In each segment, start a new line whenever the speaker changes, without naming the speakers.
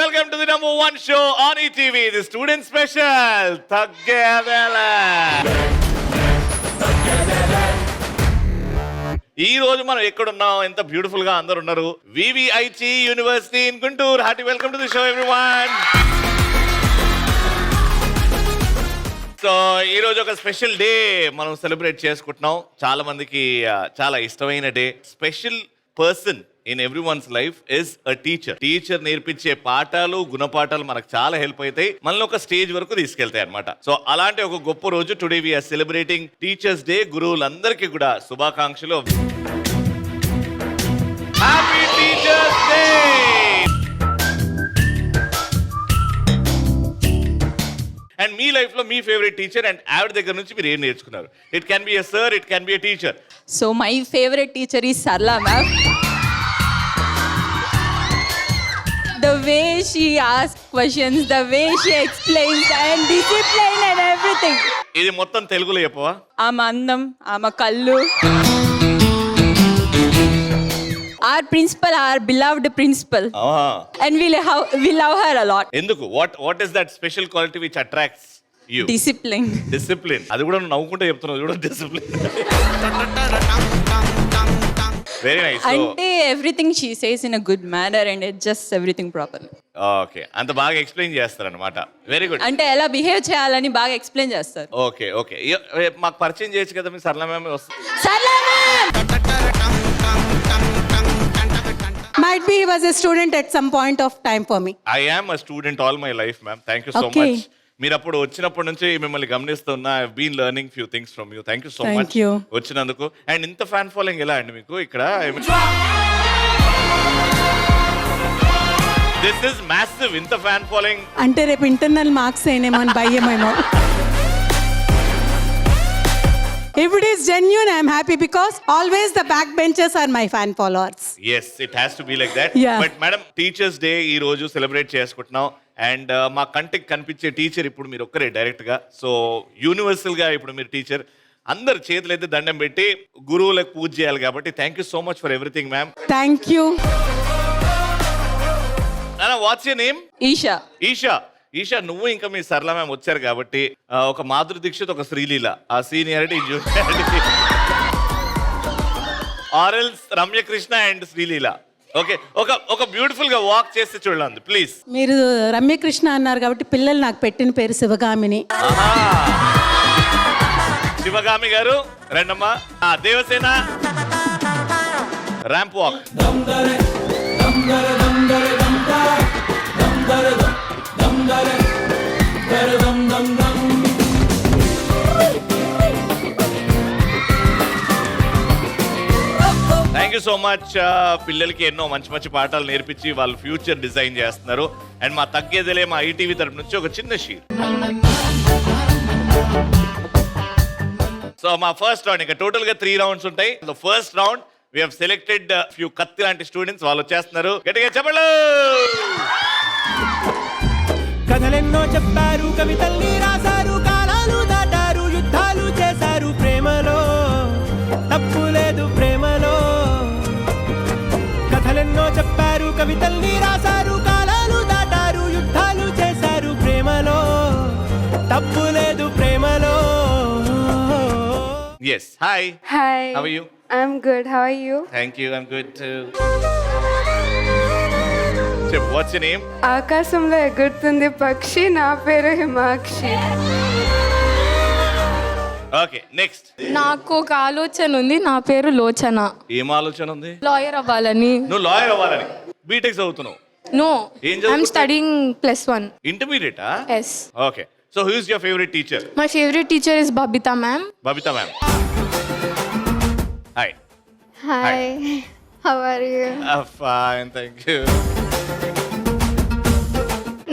welcome to the #1 show on ETV, the student special, Taggedele. ఈ రోజు మనం ఎక్కడున్నాం, ఎంత బ్యూటిఫుల్ గా అందరు ఉన్నారు. VVIT university in Guntur. Hearty welcome to the show everyone. So ఈ రోజు ఒక స్పెషల్ డే మనం సెలబ్రేట్ చేసుకుంటున్నాం. చాలా మందికి చాలా ఇష్టమైన day. Special person in everyone's life is a teacher. Teacher నేర్పించే పాఠాలు, గుణపాఠాలు మనకు చాలా హెల్ప్ అవుతాయి, మనల్ని ఒక స్టేజ్ వరకు తీసుకెళ్తాయి అన్నమాట. సో అలాంటి ఒక గొప్ప రోజు today we are celebrating teachers day. గురువులందరికీ కూడా శుభాకాంక్షలు. Happy teachers day. అండ్ మీ లైఫ్ లో మీ ఫేవరెట్ టీచర్ అండ్ ఆవిడ దగ్గర నుంచి మీరు ఏం నేర్చుకున్నారు? It can be A sir, it can be a teacher.
So my favourite teacher is సరళ ma'am. The way she asks questions, the way she explains, and discipline and everything.
ఇది మొత్తం తెలుగులో చెప్పవా?
ఆమె అందం, ఆమె కళ్ళు. Our principal, our beloved principal. And we love her a lot.
ఎందుకు? What is that special quality which attracts you?
Discipline.
Discipline. అది కూడా నవ్వుకుంటే చెప్తున్నావు చూడ. డిసిప్లిన్. Very nice.
అంటే everything she says in a good manner and it just everything proper.
Okay, అంత బాగా explain చేస్తారన్నమాట. Very good.
అంటే ఎలా బిహేవ్ చేయాలని బాగా ఎక్స్ప్లెయిన్ చేస్తారు.
ఓకే ఓకే, మాకు పరిచయం చేయొచ్చు కదా మీ సరళ మ్యామ్ వస్తుంది.
సరళ ma'am.
Might be he was a student at some point of time for me.
I am a student all my life, ma'am. Thank you so
Okay.
much. మీరు అప్పుడు వచ్చినప్పటి నుంచి మిమ్మల్ని గమనిస్తున్నా. I been learning few things from you. Thank you so much వచ్చినందుకు. And ఇంత fan following ఎలా అండి మీకు ఇక్కడ? This is massive. ఇంత ఫ్యాన్ ఫాలోయింగ్
అంటే రేపు ఇంటర్నల్ మార్క్స్ అయినేమో అని భయమేమో. If it is genuine, I am happy because always the backbenchers are my fan followers.
Yes, it has to be like that.
Yeah.
But madam, teachers day ఈ రోజు celebrate చేసుకుంటున్నాం. And మా కంటికి కనిపించే teacher ఇప్పుడు మీరు ఒక్కరే డైరెక్ట్ గా. సో యూనివర్సల్ గా ఇప్పుడు మీరు టీచర్. అందరు చేతులు అయితే దండం పెట్టి గురువులకు పూజ చేయాలి కాబట్టి thank you so much for everything ma'am.
Thank you.
What's your name?
Esha.
Esha, నువ్వు ఇంకా మీ సరళ మ్యామ్ వచ్చారు కాబట్టి ఒక మాధురి దీక్షిత్, ఒక శ్రీలీల, ఆ సీనియారిటీ జూనియారిటీ. ఆర్ఎల్స్ రమ్యకృష్ణ అండ్ శ్రీలీల. ఓకే, ఒక బ్యూటిఫుల్ గా వాక్ చేస్తే చూడండి ప్లీజ్.
మీరు రమ్యకృష్ణ అన్నారు కాబట్టి పిల్లలు నాకు పెట్టిన పేరు శివగామిని.
శివగామి గారు రెండమ్మా. Devasena ramp walk. Thank you so much. పిల్లలకి ఎన్నో మంచి మంచి పాఠాలు నేర్పించి వాళ్ళ ఫ్యూచర్ డిజైన్ చేస్తున్నారు. అండ్ మా తగ్గేదిలే మా ఈటీవీ తరపు నుంచి ఒక చిన్న షీర్. సో మా ఫస్ట్ రౌండ్, ఇంకా టోటల్ గా 3 రౌండ్స్ ఉంటాయి. First round we have selected few కత్తి లాంటి స్టూడెంట్స్. వాళ్ళు వచ్చేస్తున్నారు. గట్టిగా చెప్పండి.
కథలెన్నో చెప్పారు, కవితల్ని రాశారు, కాలాలు దాటారు, యుద్ధాలు చేశారు, ప్రేమలో తప్పు లేదు ప్రేమలో. కథలెన్నో చెప్పారు, కవితల్ని రాశారు, కాలాలు దాటారు, యుద్ధాలు చేశారు, ప్రేమలో తప్పు లేదు ప్రేమలో.
Yes, hi.
Hi.
How are you?
I'm good. How are you?
Thank you. I'm good too. So, what's your name?
ఆకాశంలో ఎగురుతుంది పక్షి, నా పేరు హిమాక్షి.
Okay, next.
నాకు ఒక ఆలోచన ఉంది, నా పేరు లోచన.
ఏం ఆలోచన ఉంది?
లాయర్ అవ్వాలని.
నువ్వు లాయర్ అవ్వాలని బీటెక్ చదువుతున్నావు?
నో,
ఏం చదువుతున్నావు?
I'm studying +1.
Intermediate?
Yes.
Okay. So who is your favourite teacher?
My favourite teacher is Babita ma'am.
Babita ma'am. Hi.
Hi. How are you?
Fine, thank you.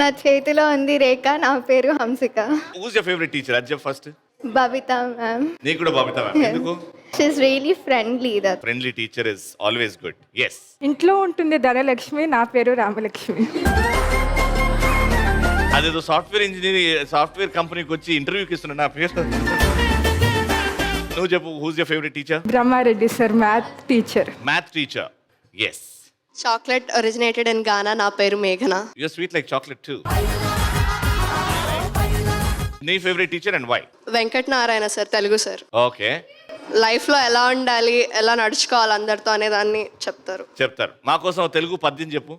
నా చేతిలో ఉంది రేఖ, నా పేరు Hansika.
Who's your favorite teacher? అది చెప్పు ఫస్ట్.
బబితా మ్యామ్.
నీకు కూడా Babita ma'am. ఎందుకు?
She's really friendly. That
Friendly teacher is always good. Yes.
ఇంట్లో ఉంటుంది ధనలక్ష్మి, నా పేరు రామలక్ష్మి.
అదేదో సాఫ్ట్వేర్ ఇంజనీరింగ్ సాఫ్ట్వేర్ కంపెనీకి వచ్చి ఇంటర్వ్యూకి ఇస్తున్నా నా పేరు. నువ్వు చెప్పు, who's your favourite teacher?
Brahmareddy sir, math teacher.
Math teacher. Yes.
Chocolate originated in Ghana. నా పేరు మేఘన.
You sweet like chocolate too. నీ favourite teacher and why?
Venkata Narayana sir, Telugu sir.
Okay.
లైఫ్లో ఎలా ఉండాలి, ఎలా నడుచుకోవాలి అందరితో అనే దాన్ని చెప్తారు.
మా కోసం తెలుగు పద్యం చెప్పు.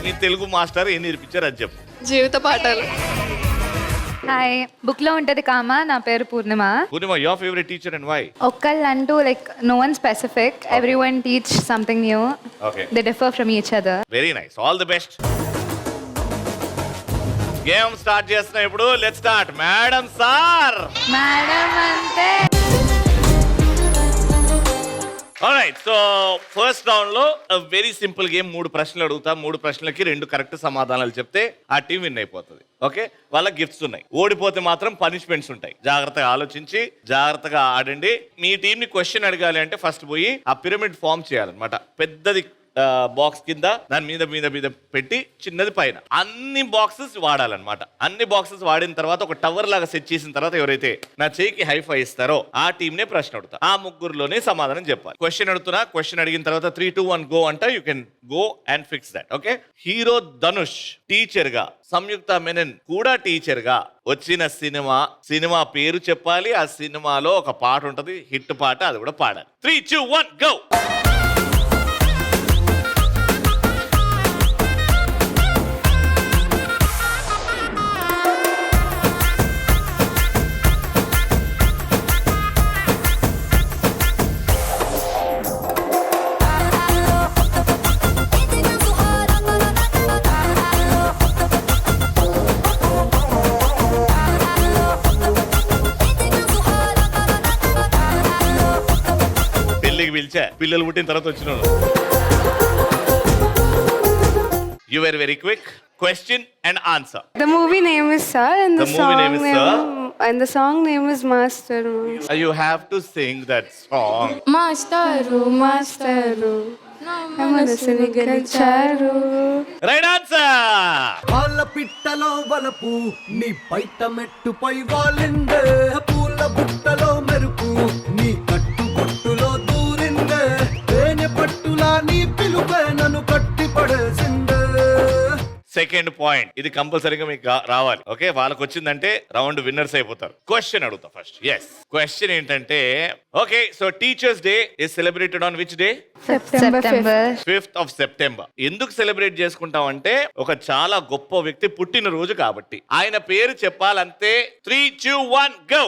నీ తెలుగు మాస్టర్ ఏం నేర్పించారు అది చెప్పు.
జీవిత పాఠాలు.
హాయ్, బుక్లో ఉంటుంది కామా. నా పేరు Purnima.
Purnima, your favourite teacher and why?
ఒక్కళ్ళంటూ like no one specific. Every one teach something new.
Okay.
They differ from each other.
Very nice, all the best. Game start చేస్తున్నాం ఇప్పుడు. Let's start. Madam sir.
Madam అంటే
alright, so first round లో very simple game. 3 ప్రశ్నలు అడుగుతా. 3 ప్రశ్నలకి 2 correct సమాధానాలు చెప్తే ఆ టీం విన్ అయిపోతుంది. ఓకే, వాళ్ళకి గిఫ్ట్స్ ఉన్నాయి. ఓడిపోతే మాత్రం పనిష్మెంట్స్ ఉంటాయి. జాగ్రత్తగా ఆలోచించి జాగ్రత్తగా ఆడండి. మీ టీం ని క్వశ్చన్ అడగాలి అంటే ఫస్ట్ పోయి ఆ పిరమిడ్ ఫామ్ చేయాలన్నమాట. పెద్దది బాక్స్ కింద, దాని మీద మీద మీద పెట్టి చిన్నది పైన. అన్ని బాక్సెస్ వాడాలన్నమాట. అన్ని బాక్సెస్ వాడిన తర్వాత ఒక టవర్ లాగా సెట్ చేసిన తర్వాత ఎవరైతే నా చేయికి హైఫై ఇస్తారో ఆ టీంనే ప్రశ్న అడుగుతా. ఆ ముగ్గురులోనే సమాధానం చెప్పాలి. క్వశ్చన్ అడుగుతున్నా. క్వశ్చన్ అడిగిన తర్వాత 3, 2, 1 గో అంట. You can go and fix that. Okay. Hero Dhanush teacher గా, సంయుక్త మెనన్ కూడా టీచర్ గా వచ్చిన సినిమా పేరు చెప్పాలి. ఆ సినిమాలో ఒక పాట ఉంటది, హిట్ పాట, అది కూడా పాడాలి. 3, 2, 1 గో. పిల్లలు పుట్టిన తర్వాత వచ్చిన you were very quick. Question and answer.
The movie name is Sir and
The movie name is Sir.
and the song name is Master.
You have to sing that song.
మాస్టారు మాస్టారు నా
మనసుని గెలిచారు.
Right answer.
వాళ్ళ పిట్టలో వలపు నీ పైట మెట్టుపై వాలిందే, పూల బుట్టలో మెరుపు నీ కట్టు బొట్టులో దూరిందే, తేనె పట్టులా నీ పిలుపే నన్ను కట్టి పడేసిందే.
Second point. ఇది కంపల్సరీగా మీకు రావాలి. ఓకే, వాళ్ళకి వచ్చిందంటే రౌండ్ విన్నర్స్ అయిపోతారు. క్వశ్చన్ అడుగుతా ఫస్ట్. ఎస్, క్వశ్చన్ ఏంటంటే, okay, so teachers day is celebrated on which day?
September
5th of September. ఎందుకు సెలబ్రేట్ చేసుకుంటాం అంటే ఒక చాలా గొప్ప వ్యక్తి పుట్టినరోజు కాబట్టి. ఆయన పేరు చెప్పాలంతే. 3, 2, 1 గో.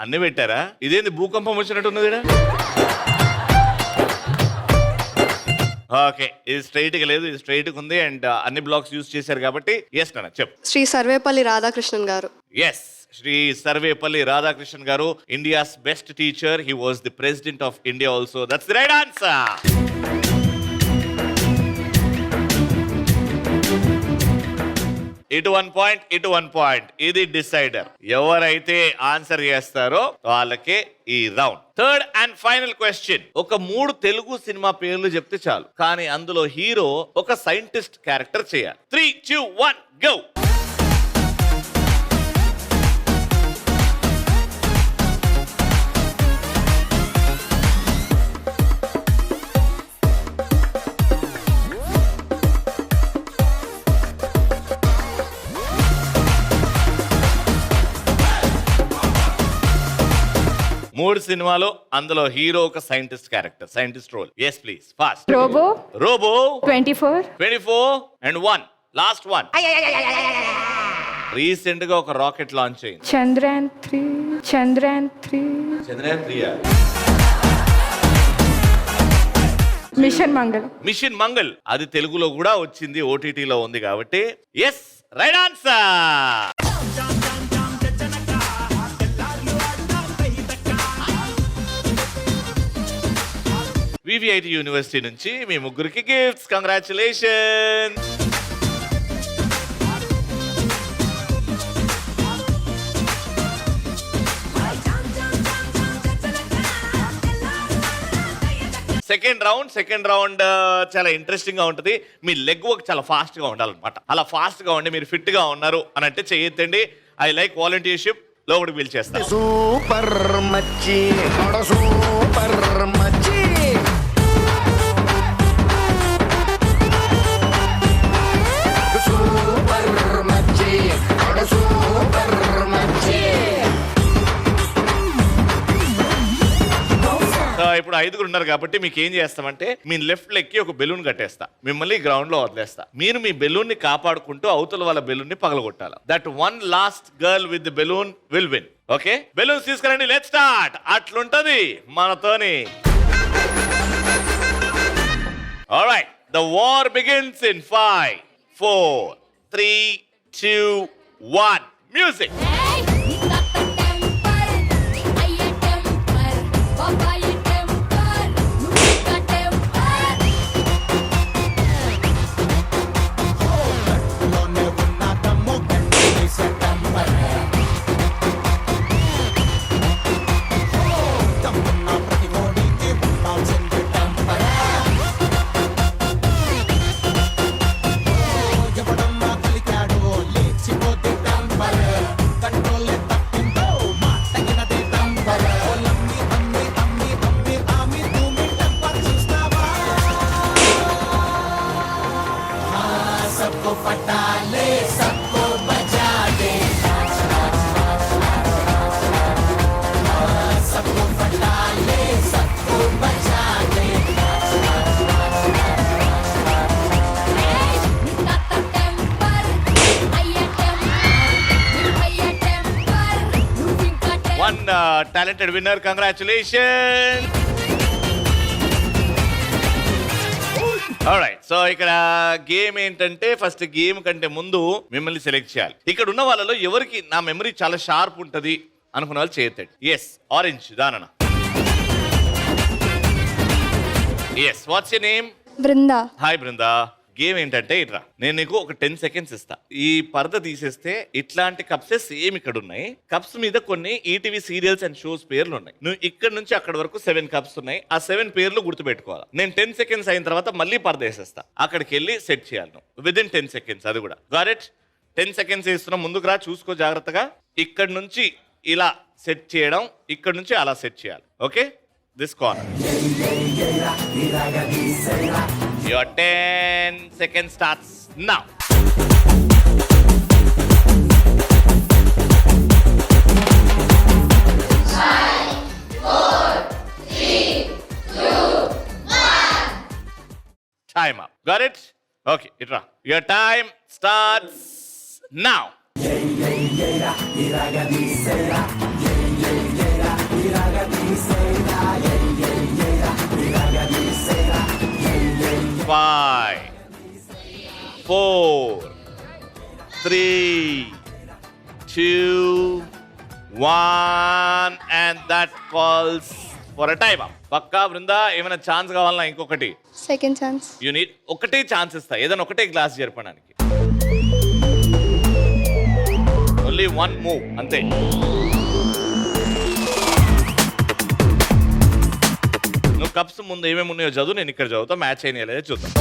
అన్ని పెట్టారా? ఇదేంది భూకంపం వచ్చినట్టున్నది? ఓకే, ఇది స్ట్రైట్ గా లేదు, ఇది స్ట్రైట్ గా ఉంది. అండ్ అన్ని బ్లాక్స్ యూజ్ చేశారు కాబట్టి ఎస్ నాన్న చెప్పు.
శ్రీ సర్వేపల్లి రాధాకృష్ణన్ గారు.
ఎస్, శ్రీ సర్వేపల్లి రాధాకృష్ణన్ గారు, India's best teacher. He was the president of India also. That's the right answer. ఇటు 1 పాయింట్, ఇటు 1 పాయింట్. ఇది డిసైడర్. ఎవరైతే ఆన్సర్ చేస్తారో వాళ్ళకే ఈ round. Third and final question. ఒక 3 తెలుగు సినిమా పేర్లు చెప్తే చాలు, కానీ అందులో హీరో ఒక సైంటిస్ట్ క్యారెక్టర్ చేయాలి. 3, 2, 1 గో. మూడు సినిమాలో అందులో హీరో ఒక scientist character, scientist role. Yes please, fast.
Robo.
Robo.
24.
24 and 1. Last 1. Recent గా ఒక రాకెట్ లాంచ్ అయింది.
చంద్రయాన్ 3.
చంద్రయాన్ 3.
మిషన్ మంగళ్.
మిషన్ మంగళ్. అది తెలుగులో కూడా వచ్చింది, ఓటీటీలో ఉంది కాబట్టి yes, right answer. VVIT university నుంచి మీ ముగ్గురికి గిఫ్ట్స్. కంగ్రాచులేషన్. సెకండ్ రౌండ్ చాలా ఇంట్రెస్టింగ్ గా ఉంటుంది. మీ లెగ్ వర్క్ చాలా ఫాస్ట్ గా ఉండాలన్నమాట. అలా ఫాస్ట్ గా ఉండి మీరు ఫిట్ గా ఉన్నారు అని అంటే చేయొద్దండి. I like volunteership. లోపలికి పిలిచేస్తాను.
సూపర్ మచ్చి సూపర్ మచ్చి సూపర్ మచ్చి సూపర్ మచ్చి.
సో ఇప్పుడు 5 ఉన్నారు కాబట్టి మీకు ఏం చేస్తామంటే మీ లెఫ్ట్ లెగ్ కి ఒక బెలూన్ కట్టేస్తా, మిమ్మల్ని గ్రౌండ్ లో వదిలేస్తా. మీరు మీ బెలూన్ ని కాపాడుకుంటూ అవతల వాళ్ళ బెలూన్ ని పగలగొట్టాలి. That one last girl with the balloon will win. Okay, balloons తీసుకురండి. Let's start. అట్లుంటది మనతోని. Alright, the war begins in 5, 4, 3, 2, 1. Music. Talented winner, congratulations. ఆల్రైట్, సో ఇక్కడ గేమ్ ఏంటంటే ఫస్ట్ గేమ్ కంటే ముందు మిమ్మల్ని సెలెక్ట్ చేయాలి. ఇక్కడ ఉన్న వాళ్ళలో ఎవరికి నా మెమరీ చాలా షార్ప్ ఉంటది అనుకున్న వాళ్ళు చేయొద్దండి. ఎస్, ఆరెంజ్ దానన్న. Yes, what's your name?
Brinda.
Hi Brinda. Game ఏంటంటే ఇట్రా, నేను నీకు ఒక 10 సెకండ్స్ ఇస్తా. ఈ పరద తీసేస్తే ఇట్లాంటి కప్సే సేమ్ ఇక్కడ ఉన్నాయి. కప్స్ మీద కొన్ని ఈటీవీ సీరియల్స్ అండ్ షోస్ పేర్లు ఉన్నాయి. నువ్వు ఇక్కడ నుంచి అక్కడ వరకు 7 కప్స్ ఉన్నాయి. ఆ 7 పేర్లు గుర్తుపెట్టుకోవాలి. నేను 10 సెకండ్స్ అయిన తర్వాత మళ్ళీ పరద వేసేస్తా. అక్కడికి వెళ్ళి సెట్ చేయాలి నువ్వు విదిన్ 10 సెకండ్స్. అది కూడా గాట్ ఇట్. 10 సెకండ్స్ ఇస్తున్నా, ముందుకు రా, చూసుకో జాగ్రత్తగా. ఇక్కడ నుంచి ఇలా సెట్ చేయడం, ఇక్కడ నుంచి అలా సెట్ చేయాలి. Okay, this corner. Your 10 seconds starts now. Time up. Got it? Okay, itra. Your time starts now. 5, 4, 3, 2, 1, and that calls for a time up. పక్కా బృందా, ఏమైనా ఛాన్స్ కావాలన్నా ఇంకొకటి?
Second chance.
యూ నీడ్ ఒకటే chance ఇస్తా, ఏదైనా ఒకటే glass జరపడానికి. Only 1 move అంతే. నువ్వు కప్స్ ముందు ఏమేమి ఉన్నాయో చదువు, నేను ఇక్కడ చదువుతా. మ్యాచ్ అయినా లేదా చూద్దాం.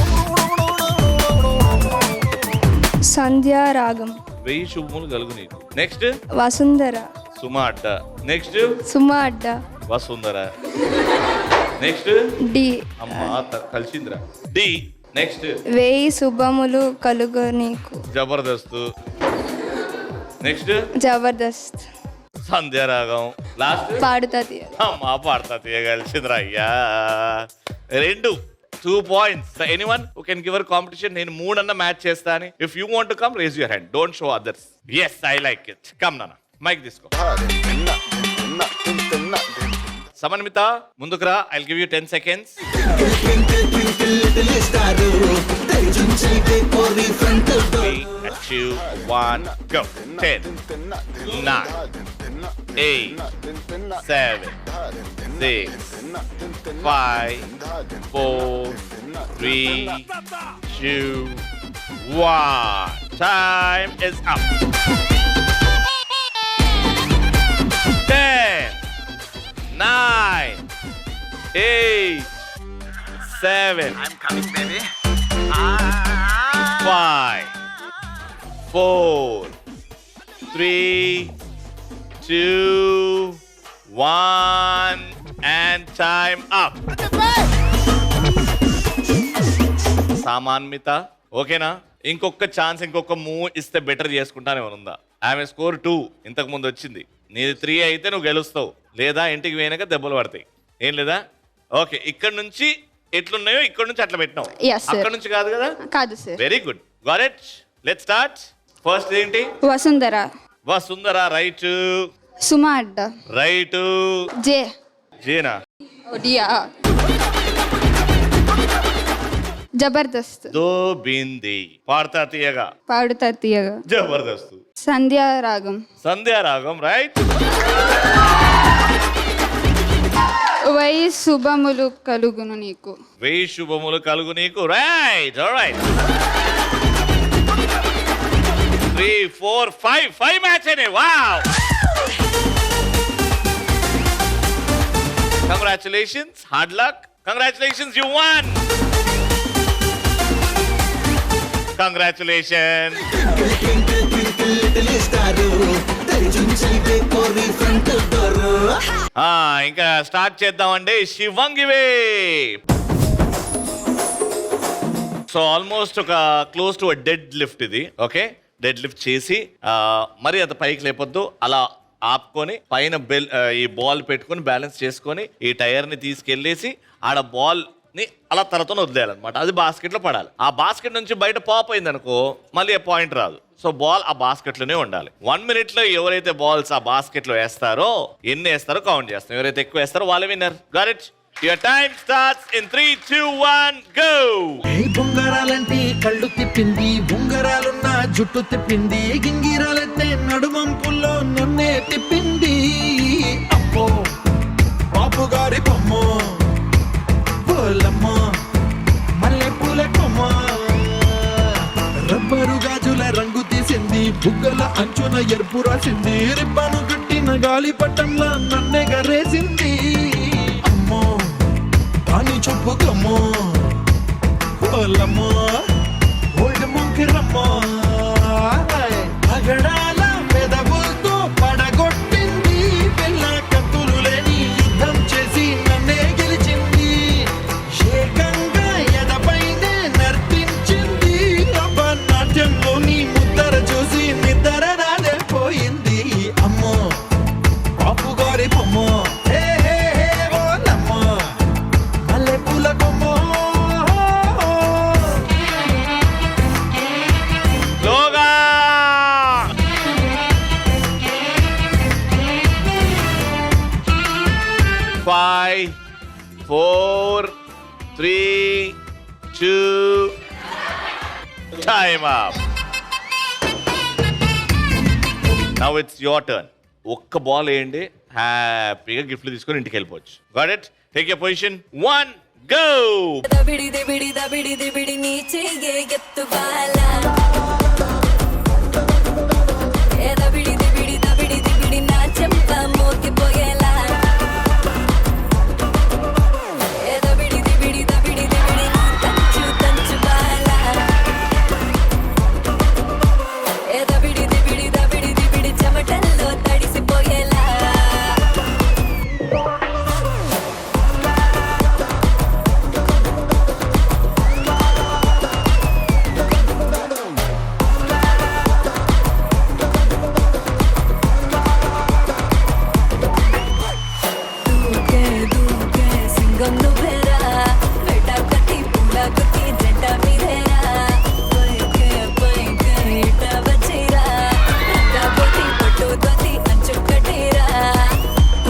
సంధ్యా రాగం.
1000 శుభములు కలుగు నీకు. నెక్స్ట్
వసుంధర.
సుమా అడ్డ. నెక్స్ట్
సుమా అడ్డ.
వసుంధర. నెక్స్ట్
డి.
అమ్మా కలిసిందిరా. డి. నెక్స్ట్
1000 శుభములు కలుగు నీకు.
జబర్దస్త్. నెక్స్ట్
జబర్దస్త్.
సంధ్యారాగం. లాస్ట్
పాడుతా తీయ.
అమ్మా పాడతా తీయగలిసిందిరా అయ్యా. 2 points. So anyone who can give her competition? నేను 3 అన్న మ్యాచ్ చేస్తా అని. If you want to come, raise your hand. Don't show others. Yes, I like it. Come Nana. Mic తీసుకో. సమన్విత ముందుకు రా. I'll give you 10 seconds. 3, 2, 1, go. 10, 9, 8, 7, 6, 5, 4, 3, 2, 1. Time is up. 10, 9, 8, 7, 5, 4, 3, 2, 1, and time up. సామాన్మిత ఓకేనా? ఇంకొక chance, ఇంకొక move ఇస్తే better చేసుకుంటానే ఉందా? ఆమె score 2 ఇంతకు ముందు వచ్చింది. నీది 3 అయితే నువ్వు గెలుస్తావు, లేదా ఇంటికి పోయినాక దెబ్బలు పడతాయి. ఏం లేదా? ఓకే, ఇక్కడ నుంచి ఎట్లున్నాయో ఇక్కడ నుంచి అట్లా పెట్టినావు.
Yes, sir.
అక్కడ నుంచి కాదు కదా?
కాదు sir.
Very good, got it. Let's start. First ఏంటి?
వసుంధర.
వసుంధర రైట్.
సుమ అడ్డ.
రైట్.
జే.
జేనా?
ఒడియా. జబర్దస్త్.
దో బింది. పాడతా తీయగా.
పాడుతా తీయగా.
జబర్దస్త్.
సంధ్యారాగం.
సంధ్యారాగం రైట్.
వై శుభములు కలుగును నీకు.
వెయ్యి శుభములు కలుగు నీకు రైట్. ఆల్రైట్. 3, 4, 5 మ్యాచ్ అయినాయి. Wow, congratulations. Hard luck. Congratulations, you one. Congratulations. ఇంకా స్టార్ట్ చేద్దామండి. శివంగివే. సో ఆల్మోస్ట్ ఒక క్లోజ్ టు డెడ్ లిఫ్ట్ ఇది. ఓకే, డెడ్ లిఫ్ట్ చేసి మరి అంత పైకి లేపొద్దు, అలా ఆపుకొని పైన ఈ బాల్ పెట్టుకొని బ్యాలెన్స్ చేసుకొని ఈ టైర్ ని తీసుకెళ్లేసి ఆడ బాల్ ని అలా తలతో వదిలేయాలన్నమాట. అది బాస్కెట్ లో పడాలి. ఆ బాస్కెట్ నుంచి బయట పాప్ అయింది అనుకో మళ్ళీ ఆ పాయింట్ రాదు. సో బాల్ ఆ బాస్కెట్ లోనే ఉండాలి. 1 minute లో ఎవరైతే బాల్స్ ఆ బాస్కెట్ లో వేస్తారో, ఎన్ని వేస్తారో కౌంట్ చేస్తాం. ఎవరైతే ఎక్కువ వేస్తారో వాళ్ళే winner. Got it? Your time starts in 3, 2, 1 go.
బొంగరాలంటే కళ్ళు తిప్పింది, బొంగరాలున్న జుట్టు తిప్పింది, గింగిరాలైతే నడుమంపుల్లో నన్నే తిప్పింది. అమ్మో బాపు గారి బొమ్మ, పోలమ్మ మల్లె పూల కొమ్మ, రబ్బరు గాజుల రంగు తీసింది, బుగ్గల అంచున ఎరుపు రాసింది, రిబ్బను కట్టిన గాలి పట్టంలా నన్నే గరేసింది. అమ్మో దాని చెప్పుకమ్మో, పోలమ్మో ఓల్డ్ ముంకిరమ్మో, అగడాల పెదవులతో పడగొట్టింది, పిల్ల కత్తులు లేని యుద్ధం చేసి నన్నే గెలిచింది, ఏకంగా ఎదపైనే నర్తించింది, నాట్యంలో నీ ముద్దర చూసి నిద్ర నాదే పోయింది. అమ్మో బాపు గారి బొమ్మో, హే హే హే ఓలమ్మో మల్లె పూల కొమ్మో.
లోగా 5, 4, 3, 2, time up. Now it's your turn. ఒక్క బాల్ వేయండి, హ్యాపీగా గిఫ్ట్లు తీసుకొని ఇంటికి వెళ్ళిపోవచ్చు. Got it? Take your position. 1 go.
దబిడి దిబిడి దబిడి దిబిడి నీ చెయ్యే ఎత్తు బాల, ఏ దబిడి దిబిడి దబిడి దిబిడి నా చెంప మోగిపోయేలా, ఏ దబిడి దిబిడి దబిడి దిబిడి నీ తంచు తంచు బాల, ఏ దబిడి దిబిడి దబిడి దిబిడి చెమటల్లో తడిసిపోయేలా. దూకే దూకే సింగం నువ్వేరా, బెటా కత్తి పూల కుత్తి జంట మీదేరా, పైకే పైకే ఇట వచ్చేరా, రంగ బొట్టి పొట్టు తొత్తి అంచు కట్టేరా,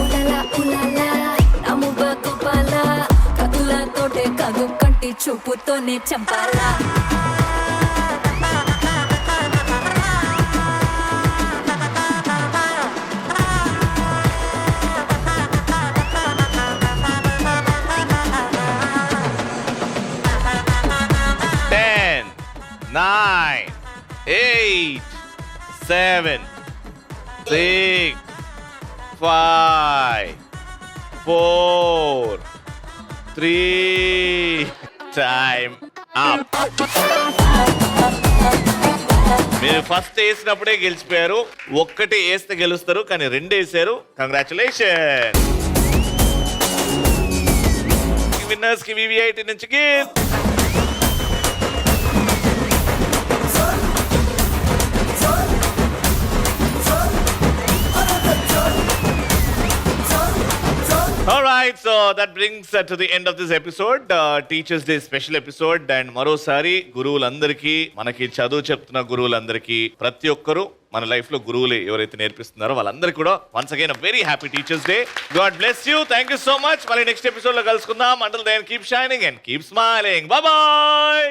ఉలలా ఉలలా నముబ కుపాల, కదుల తోటే కదు కంటి చూపుతోనే చంపాలా.
Ten, 9, 8, 7, 6, 5, 4, 3, టైమ్ మీరు ఫస్ట్ వేసినప్పుడే గెలిచిపోయారు. ఒక్కటి వేస్తే గెలుస్తారు, కానీ 2 వేసారు. కంగ్రాచులేషన్. విన్నర్స్ కి VVIT నుంచి gift. Alright, so that brings to the end of this episode, Teachers Day special episode. And మరోసారి గురువులందరికీ, మనకి చదువు చెప్తున్న గురువులందరికీ, ప్రతి ఒక్కరూ మన లైఫ్ లో గురువులు ఎవరైతే నేర్పిస్తున్నారో వాళ్ళందరికీ కూడా once again very happy teachers day. God bless you. Thank you so much. మళ్ళీ నెక్స్ట్ ఎపిసోడ్ లో కలుసుకుందాం. Until then keep shining and keep smiling. Bye bye.